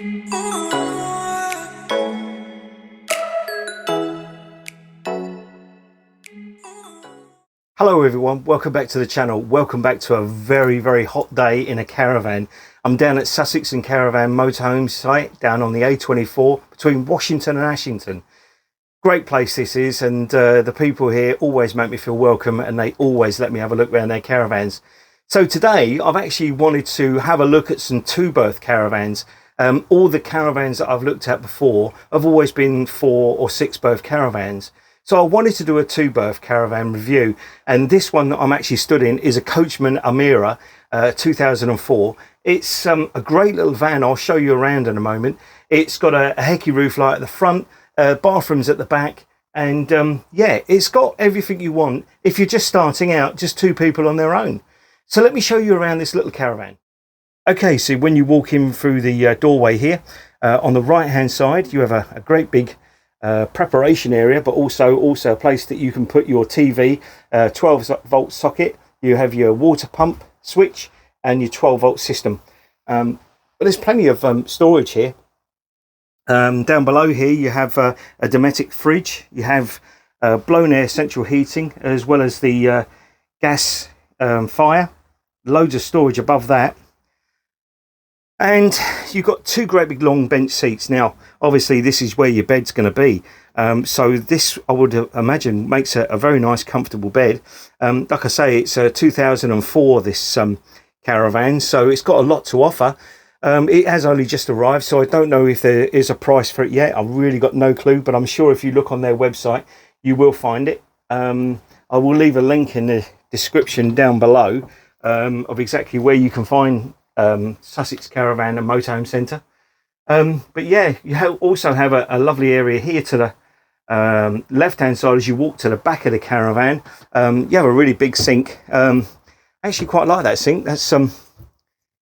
Hello everyone, welcome back to the channel. Welcome back to a very hot day in a caravan. I'm down at Sussex and Caravan motorhome site down on the A24 between Washington and Ashington. Great place this is, and the people here always make me feel welcome, and they always let me have a look around their caravans. So today I've actually wanted to have a look at some two-berth caravans. All the caravans that I've looked at before have always been 4 or 6 berth caravans. So I wanted to do a two-berth caravan review, and this one that I'm actually stood in is a Coachman Amara 2004. It's a great little van. I'll show you around in a moment. It's got a hecky roof light at the front, bathrooms at the back, and yeah, it's got everything you want if you're just starting out, just 2 people on their own. So let me show you around this little caravan. Okay, so when you walk in through the doorway here, on the right hand side you have a great big preparation area, but also a place that you can put your TV, 12-volt socket. You have your water pump switch and your 12-volt system. But there's plenty of storage here. Down below here you have a Dometic fridge. You have blown air central heating, as well as the gas fire. Loads of storage above that. And you've got 2 great big long bench seats. Now, obviously, this is where your bed's going to be. So this, I would imagine, makes a very nice, comfortable bed. Like I say, it's a 2004, this caravan, so it's got a lot to offer. It has only just arrived, so I don't know if there is a price for it yet. I've really got no clue, but I'm sure if you look on their website, you will find it. I will leave a link in the description down below of exactly where you can find Sussex Caravan and Motorhome Centre. But yeah, you also have a lovely area here to the left hand side as you walk to the back of the caravan. You have a really big sink. I actually quite like that sink. That's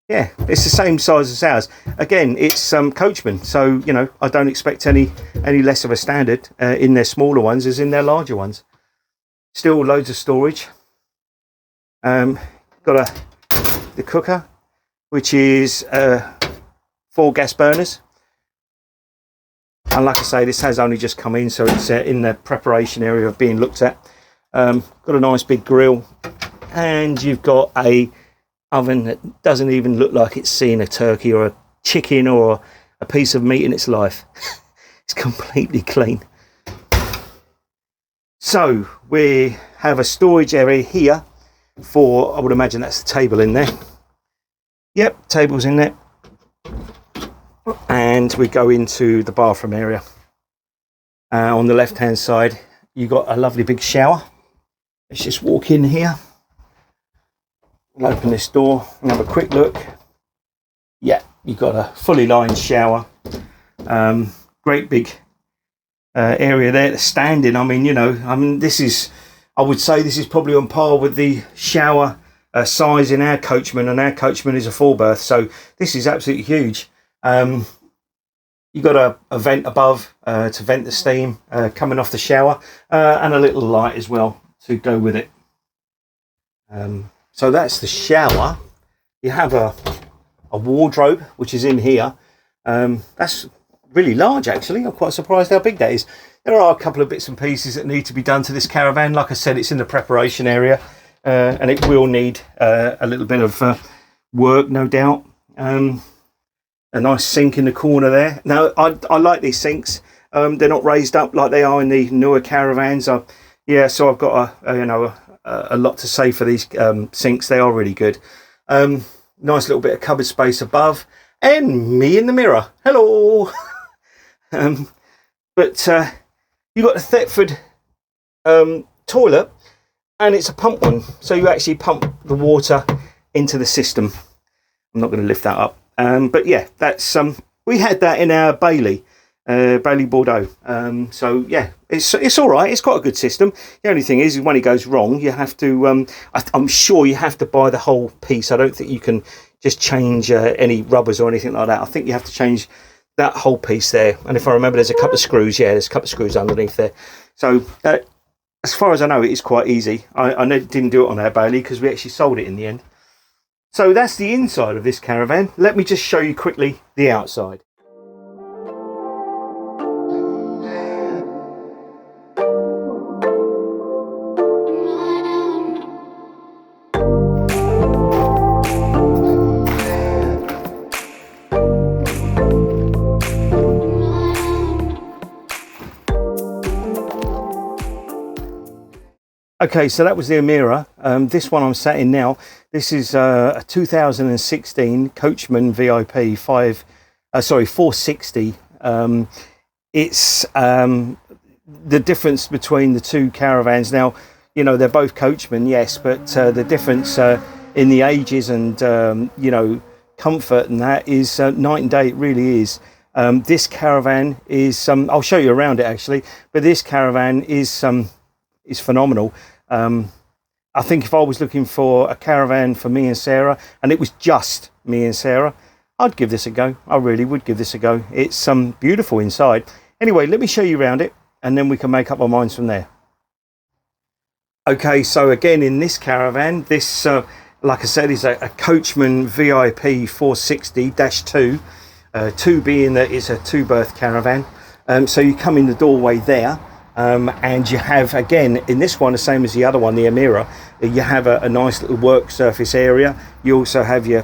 yeah, it's the same size as ours. Again, it's Coachman, so you know, I don't expect any less of a standard in their smaller ones as in their larger ones. Still loads of storage. Got the cooker, which is 4 gas burners, and like I say, this has only just come in, so it's in the preparation area of being looked at. Got a nice big grill, and you've got a oven that doesn't even look like it's seen a turkey or a chicken or a piece of meat in its life. It's completely clean. So we have a storage area here for, I would imagine that's the table in there. Yep, table's in there. And we go into the bathroom area. On the left hand side, you've got a lovely big shower. Let's just walk in here. We'll open this door and have a quick look. Yeah, you've got a fully lined shower. Great big area there to stand in. I mean, you know, this is, I would say this is probably on par with the shower size in our Coachman, and our Coachman is a 4 berth, so this is absolutely huge. You've got a vent above to vent the steam coming off the shower, and a little light as well to go with it. So that's the shower. You have a wardrobe which is in here. That's really large, actually. I'm quite surprised how big that is. There are a couple of bits and pieces that need to be done to this caravan. Like I said, it's in the preparation area. And it will need a little bit of work, no doubt. A nice sink in the corner there. Now, I like these sinks. They're not raised up like they are in the newer caravans. Yeah, so I've got a lot to say for these sinks. They are really good. Nice little bit of cupboard space above, and me in the mirror. Hello. But you've got the Thetford toilet. And it's a pump one, so you actually pump the water into the system. I'm not going to lift that up, but yeah, that's we had that in our Bailey Bordeaux. So yeah, it's all right. It's quite a good system. The only thing is when it goes wrong, you have to. I'm sure you have to buy the whole piece. I don't think you can just change any rubbers or anything like that. I think you have to change that whole piece there. And if I remember, there's a couple of screws. Yeah, there's a couple of screws underneath there. So. As far as I know, it is quite easy. I didn't do it on our Bailey because we actually sold it in the end. So that's the inside of this caravan. Let me just show you quickly the outside. Okay, so that was the Amara. This one I'm sat in now, this is a 2016 Coachman VIP 460. It's the difference between the two caravans. Now, you know, they're both Coachman, yes, but the difference in the ages and, you know, comfort and that is night and day. It really is. This caravan is, I'll show you around it actually, but this caravan is phenomenal. I think if I was looking for a caravan for me and Sarah, and it was just me and Sarah, I'd give this a go. I really would give this a go. It's beautiful inside. Anyway, let me show you around it, and then we can make up our minds from there. Okay, so again, in this caravan, this, like I said, is a Coachman VIP 460-2. 2 being that it's a 2-berth caravan. So you come in the doorway there. And you have, again, in this one, the same as the other one, the Amara, you have a nice little work surface area. You also have your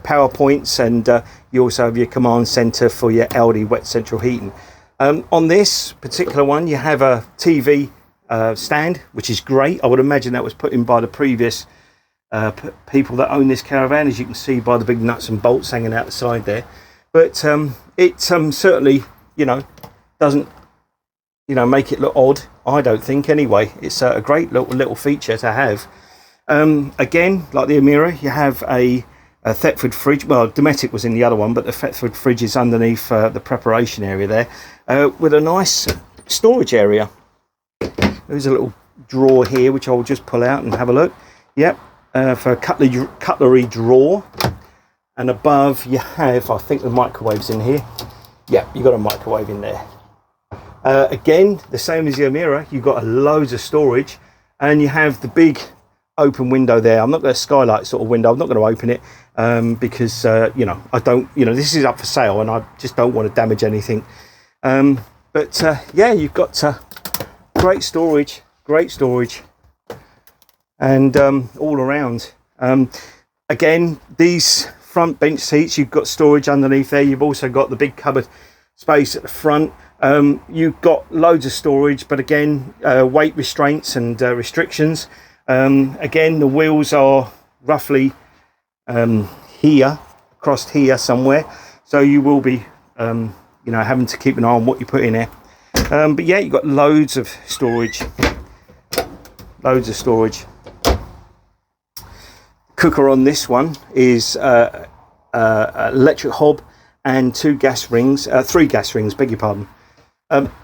power points, and you also have your command centre for your Aldi wet central heating. On this particular one, you have a TV stand, which is great. I would imagine that was put in by the previous people that own this caravan, as you can see by the big nuts and bolts hanging out the side there. But it certainly, you know, doesn't, you know, make it look odd. I don't think anyway. It's a great little feature to have. Again, like the Amara, you have a Thetford fridge. Well, Dometic was in the other one, but the Thetford fridge is underneath the preparation area there, with a nice storage area. There's a little drawer here which I'll just pull out and have a look. Yep, for a cutlery drawer. And above you have, I think, the microwave's in here. Yeah, you've got a microwave in there. Again, the same as the Amara, you've got loads of storage, and you have the big open window there. I'm not going to skylight sort of window. I'm not going to open it because you know, I don't, you know, this is up for sale and I just don't want to damage anything. But yeah, you've got great storage, and all around. Again, these front bench seats, you've got storage underneath there. You've also got the big cupboard space at the front. You've got loads of storage, but again, weight restraints and restrictions. Again, the wheels are roughly here, across here somewhere, so you will be you know, having to keep an eye on what you put in there. But yeah, you've got loads of storage. Cooker on this one is electric hob and 2 gas rings, 3 gas rings, beg your pardon.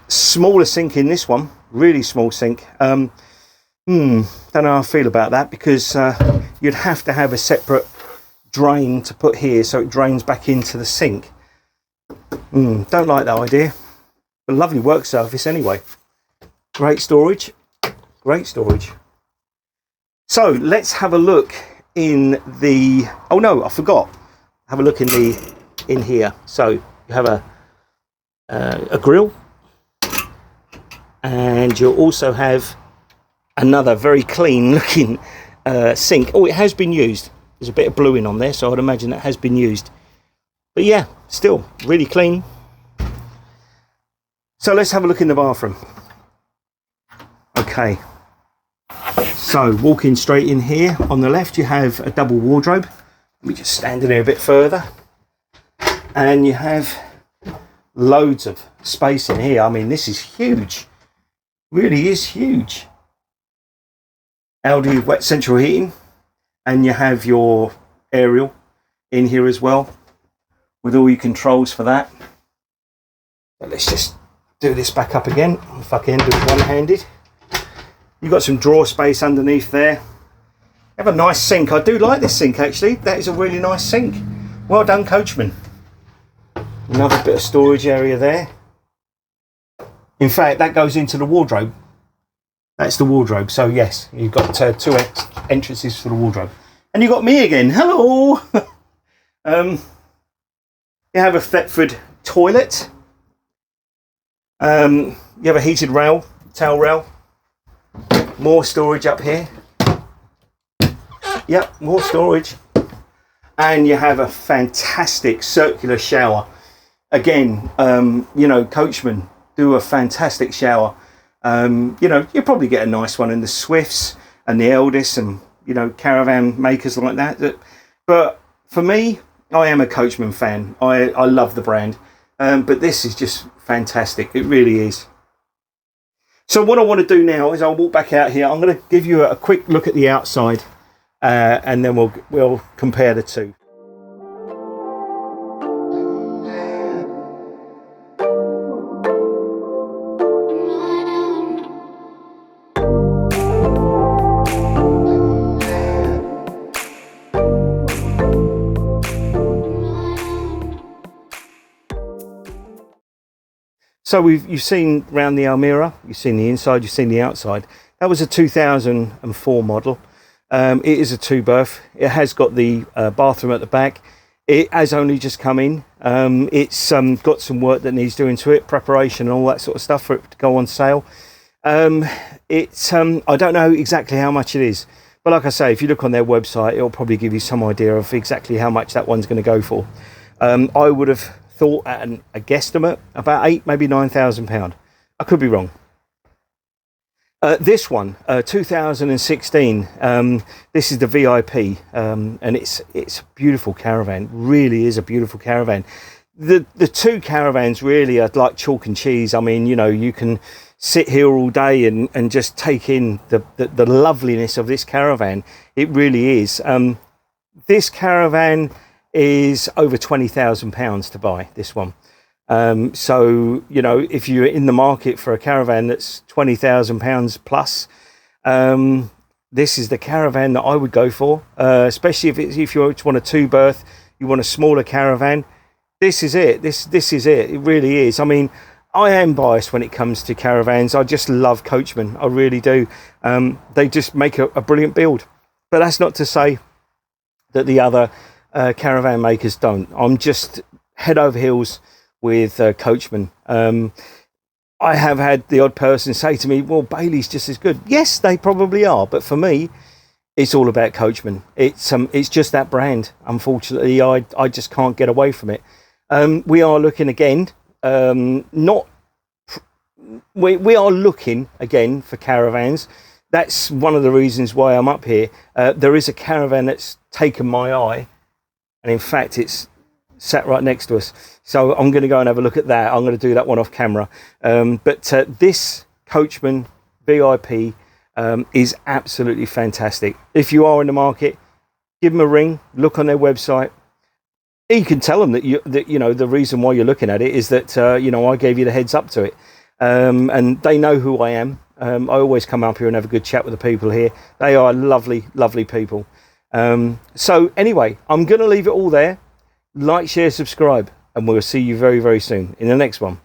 Smaller sink in this one, really small sink. Don't know how I feel about that, because you'd have to have a separate drain to put here so it drains back into the sink. Don't like that idea. A lovely work surface anyway. Great storage. So let's have a look in the, oh no, I forgot. Have a look in here. So you have a grill, and you'll also have another very clean looking sink. Oh, it has been used. There's a bit of bluing on there, so I'd imagine that has been used. But yeah, still really clean. So let's have a look in the bathroom. Okay, so walking straight in here, on the left you have a double wardrobe. Let me just stand in there a bit further, and you have loads of space in here. I mean, this is huge, really is huge. Aldi wet central heating, and you have your aerial in here as well, with all your controls for that. But let's just do this back up again, if I can do it one-handed. You've got some drawer space underneath there. You have a nice sink. I do like this sink actually. That is a really nice sink. Well done, Coachman. Another bit of storage area there. In fact, that goes into the wardrobe. That's the wardrobe. So yes, you've got 2 entrances for the wardrobe. And you've got me again. Hello. You have a Thetford toilet. You have a heated rail, towel rail. More storage up here. Yep, more storage. And you have a fantastic circular shower. Again, you know, Coachman do a fantastic shower. You know, you'll probably get a nice one in the Swifts and the Eldest and, you know, caravan makers like that. But for me, I am a Coachman fan. I love the brand. But this is just fantastic. It really is. So what I want to do now is I'll walk back out here. I'm going to give you a quick look at the outside, and then we'll compare the two. So you've seen round the Amara, you've seen the inside, you've seen the outside. That was a 2004 model. It is a 2-berth. It has got the bathroom at the back. It has only just come in. It's got some work that needs doing to it, preparation and all that sort of stuff for it to go on sale. I don't know exactly how much it is, but like I say, if you look on their website, it'll probably give you some idea of exactly how much that one's going to go for. I would have thought at a guesstimate about £8,000, maybe £9,000. I could be wrong. This one, 2016. This is the VIP, and it's a beautiful caravan. Really is a beautiful caravan. The two caravans really are like chalk and cheese. I mean, you know, you can sit here all day and just take in the loveliness of this caravan. It really is. This caravan is over £20,000 to buy, this one. So, you know, if you're in the market for a caravan that's £20,000 plus, this is the caravan that I would go for, especially if you want a 2-berth, you want a smaller caravan. This is it. This is it. It really is. I mean, I am biased when it comes to caravans. I just love Coachman. I really do. They just make a brilliant build. But that's not to say that the other caravan makers don't. I'm just head over heels with Coachman. I have had the odd person say to me, well, Bailey's just as good. Yes, they probably are, but for me, it's all about Coachman. It's just that brand. Unfortunately, I just can't get away from it. We are looking again, we are looking again for caravans. That's one of the reasons why I'm up here. There is a caravan that's taken my eye, and in fact, it's sat right next to us. So I'm going to go and have a look at that. I'm going to do that one off camera. But this Coachman VIP is absolutely fantastic. If you are in the market, give them a ring, look on their website. You can tell them that you know the reason why you're looking at it is that you know, I gave you the heads up to it, and they know who I am. I always come up here and have a good chat with the people here. They are lovely, lovely people. So anyway, I'm going to leave it all there. Like, share, subscribe, and we'll see you very, very soon in the next one.